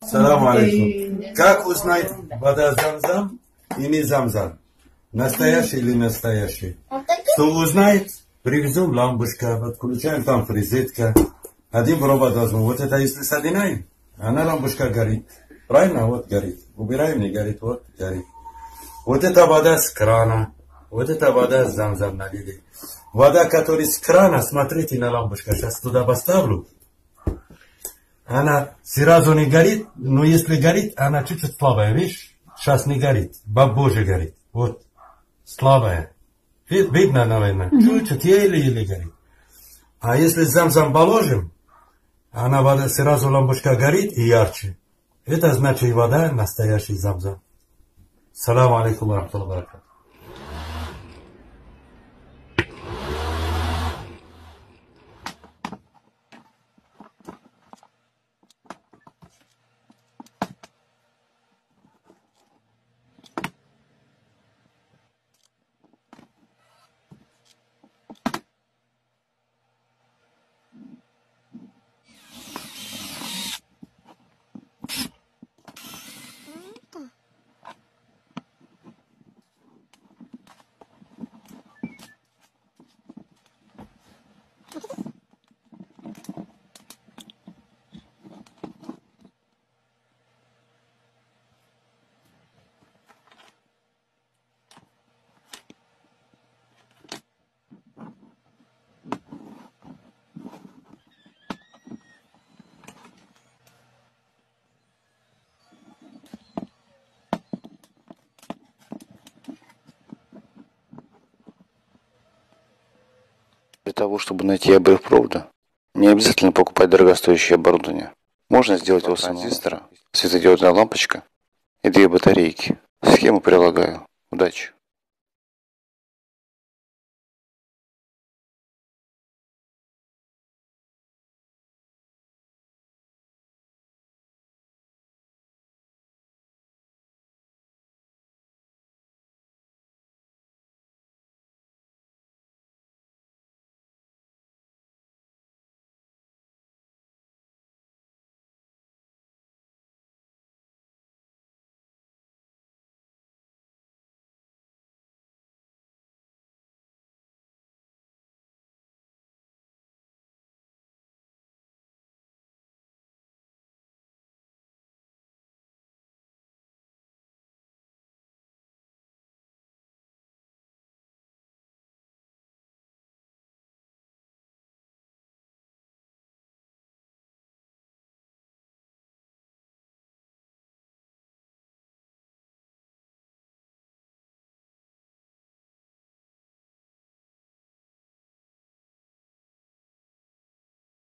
Салам алейкум. Как узнать, вода Замзам и не Замзам? Настоящий или настоящий? Кто узнает, привезем лампочка, подключаем там фрезетка. Один провод возьмем. Вот это если соединяем, она лампочка горит. Правильно? Вот горит. Убираем, не горит. Вот горит. Вот эта вода с крана. Вот эта вода с Замзам налили. Вода, которая с крана, смотрите на лампочку. Сейчас туда поставлю. Она сразу не горит, но если горит, она чуть-чуть слабая, видишь? Сейчас не горит, бабожа горит. Вот, слабая. Видно, наверное, чуть-чуть, еле-еле горит. А если Замзам положим, она вода, сразу лампочка горит и ярче. Это значит вода настоящий Замзам. Салам алейкум ва рахматуллахи ва баракатуху. Для того, чтобы найти обрыв провода, не обязательно покупать дорогостоящее оборудование. Можно сделать его транзистора, светодиодная лампочка и две батарейки. Схему прилагаю. Удачи!